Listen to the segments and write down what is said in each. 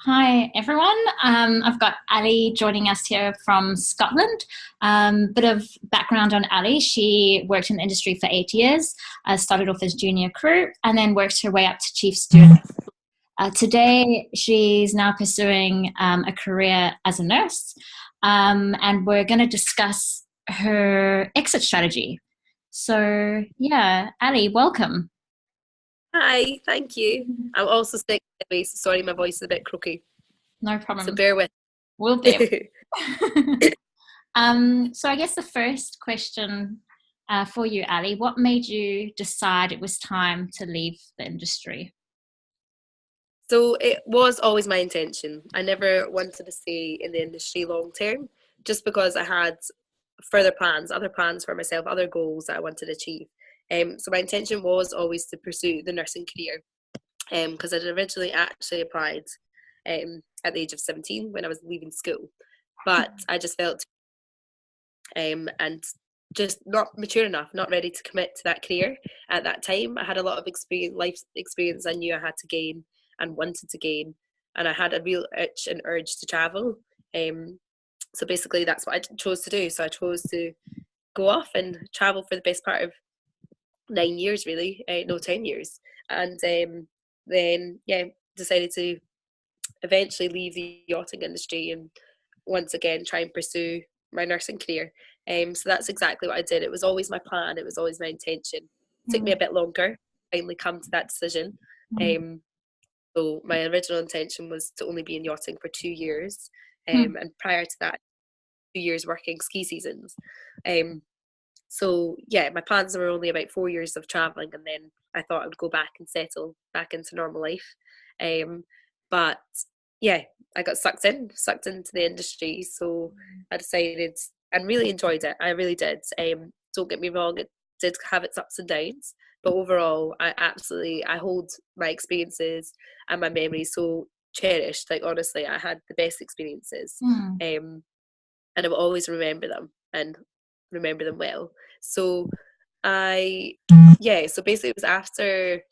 Hi everyone. I've got Ali joining us here from Scotland. Bit of background on Ali. She worked in the industry for 8 years, started off as junior crew, and then worked her way up to chief steward. Today, she's now pursuing a career as a nurse, and we're going to discuss her exit strategy. So, yeah, Ali, welcome. Hi, thank you. I'm also sick today, so sorry my voice is a bit croaky. No So problem. bear with. We'll bear. So I guess the first question for you, Ali, what made you decide it was time to leave the industry? So it was always my intention. I never wanted to stay in the industry long term, just because I had further plans, other plans for myself, other goals that I wanted to achieve. So my intention was always to pursue the nursing career. Because I'd originally actually applied at the age of 17 when I was leaving school, but I just felt and just not mature enough, not ready to commit to that career at that time. I had a lot of experience, life experience I knew I had to gain and wanted to gain, and I had a real itch and urge to travel. So basically, that's what I chose to do. So I chose to go off and travel for the best part of 9 years, really, no, 10 years, and then yeah, decided to eventually leave the yachting industry and once again try and pursue my nursing career. So that's exactly what I did. It was always my plan. It was always my intention. It took me a bit longer to finally come to that decision. Um, so my original intention was to only be in yachting for 2 years, and prior to that, 2 years working ski seasons. So yeah, my plans were only about 4 years of traveling, and then I thought I would go back and settle back into normal life. But yeah, I got sucked into the industry. So I decided and really enjoyed it. I really did. Don't get me wrong, it did have its ups and downs, but overall, I hold my experiences and my memories so cherished. Like honestly, I had the best experiences, Mm. and I will always remember them and remember them well. So I, yeah, so basically it was after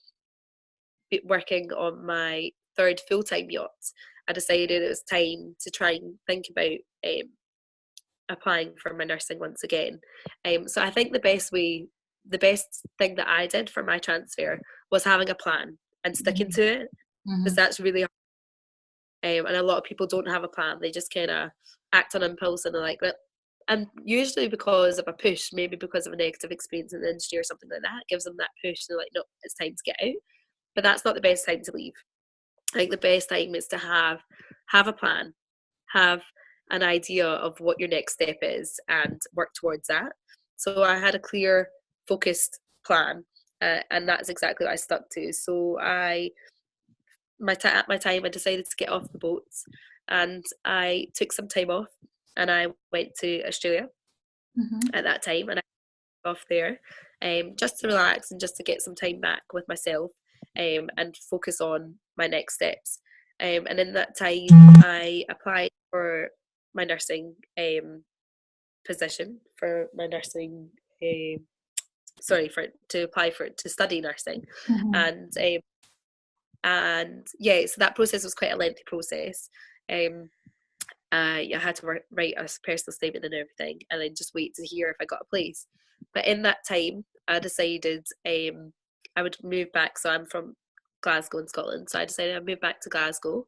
working on my third full-time yacht, I decided it was time to try and think about applying for my nursing once again. So I think the best thing that I did for my transfer was having a plan and sticking to it, because Mm-hmm. that's really hard. And a lot of people don't have a plan. They just kind of act on impulse and they're like, well, and usually because of a push, maybe because of a negative experience in the industry or something like that, gives them that push. They're like, no, it's time to get out. But that's not the best time to leave. I think the best time is to have a plan, have an idea of what your next step is, and work towards that. So I had a clear, focused plan, and that's exactly what I stuck to. So at my time, I decided to get off the boats, and I took some time off, and I went to Australia Mm-hmm. at that time, and I went off there, just to relax and just to get some time back with myself, and focus on my next steps. And in that time, I applied for my nursing position for my nursing. Sorry, for to apply for to study nursing, Mm-hmm. and yeah, so that process was quite a lengthy process. Um, I had to write a personal statement and everything, and then just wait to hear if I got a place. But in that time, I decided I would move back. So I'm from Glasgow in Scotland, so I decided I'd move back to Glasgow.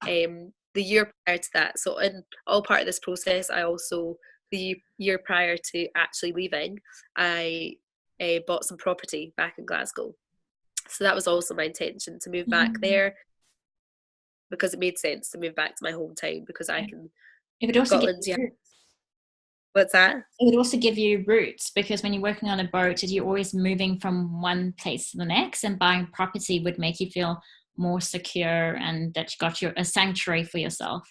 The year prior to that, so in all part of this process, I also the year prior to actually leaving, I bought some property back in Glasgow. So that was also my intention to move back Mm-hmm. there because it made sense to move back to my hometown because I can It would also give Scotland, you yeah. roots. What's that? It would also give you roots because when you're working on a boat, you're always moving from one place to the next, and buying property would make you feel more secure and that you got a sanctuary for yourself.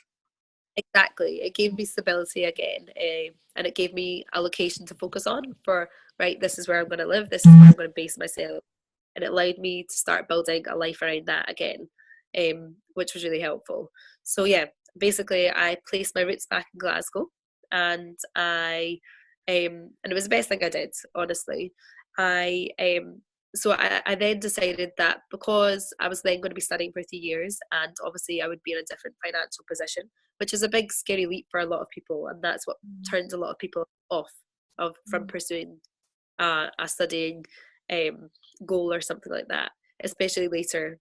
Exactly. It gave me stability again, and it gave me a location to focus on for, right, this is where I'm going to live, this is where I'm going to base myself. And it allowed me to start building a life around that again, which was really helpful. So, yeah, basically, I placed my roots back in Glasgow, and and it was the best thing I did, honestly. I so I then decided that because I was then going to be studying for 3 years, and obviously I would be in a different financial position, which is a big scary leap for a lot of people, and that's what turns a lot of people off from pursuing a studying goal or something like that, especially later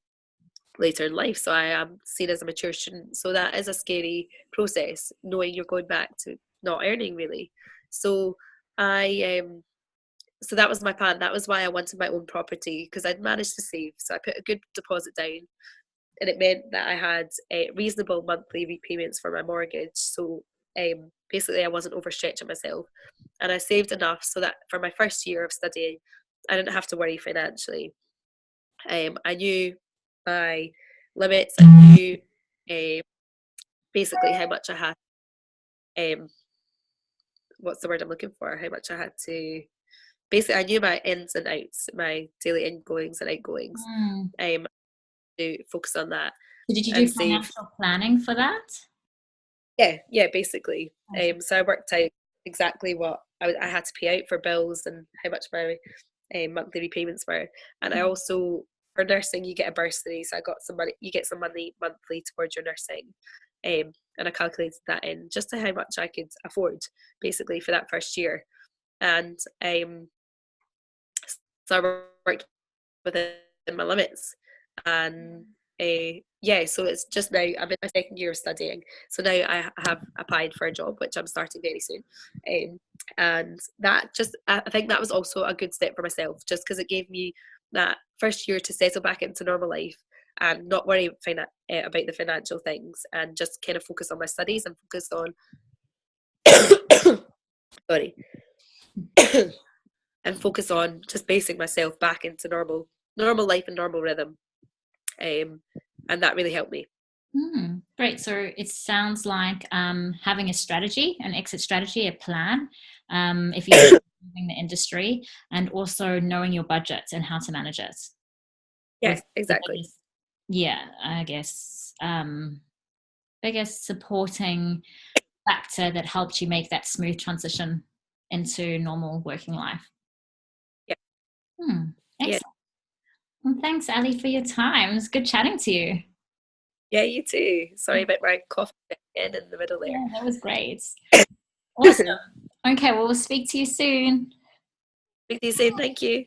in life. So I am seen as a mature student. So that is a scary process, knowing you're going back to not earning really. So I so that was my plan. That was why I wanted my own property, because I'd managed to save. So I put a good deposit down, and it meant that I had reasonable monthly repayments for my mortgage. So basically, I wasn't overstretching myself, and I saved enough so that for my first year of studying, I didn't have to worry financially. I knew my limits. I knew basically how much I had. Um, what's the word I'm looking for? How much I had to. Basically, I knew my ins and outs, my daily ingoings and outgoings. To focus on that So did you do and save. financial planning for that? Yeah, basically. So I worked out exactly what I had to pay out for bills and how much my monthly repayments were. And I also, for nursing, you get a bursary, so I got some money. You get some money monthly towards your nursing, and I calculated that in just to how much I could afford, basically, for that first year. And so I worked within my limits, and yeah, so it's just now I'm in my second year of studying, so now I have applied for a job which I'm starting very soon, and that just I think that was also a good step for myself, just because it gave me that first year to settle back into normal life and not worry about the financial things, and just kind of focus on my studies and focus on sorry and focus on just basing myself back into normal life and normal rhythm, and that really helped me. Great. So it sounds like having a strategy, an exit strategy, a plan, if you're in the industry, and also knowing your budget and how to manage it. Yeah, Was the exactly. biggest, yeah, biggest supporting factor that helped you make that smooth transition into normal working life. Yeah. Yeah. Excellent. Well, thanks, Ali, for your time. It was good chatting to you. Yeah, you too. Sorry about my cough again in the middle there. Yeah, that was great. Awesome. Okay, well, we'll speak to you soon. Speak to you soon. Thank you.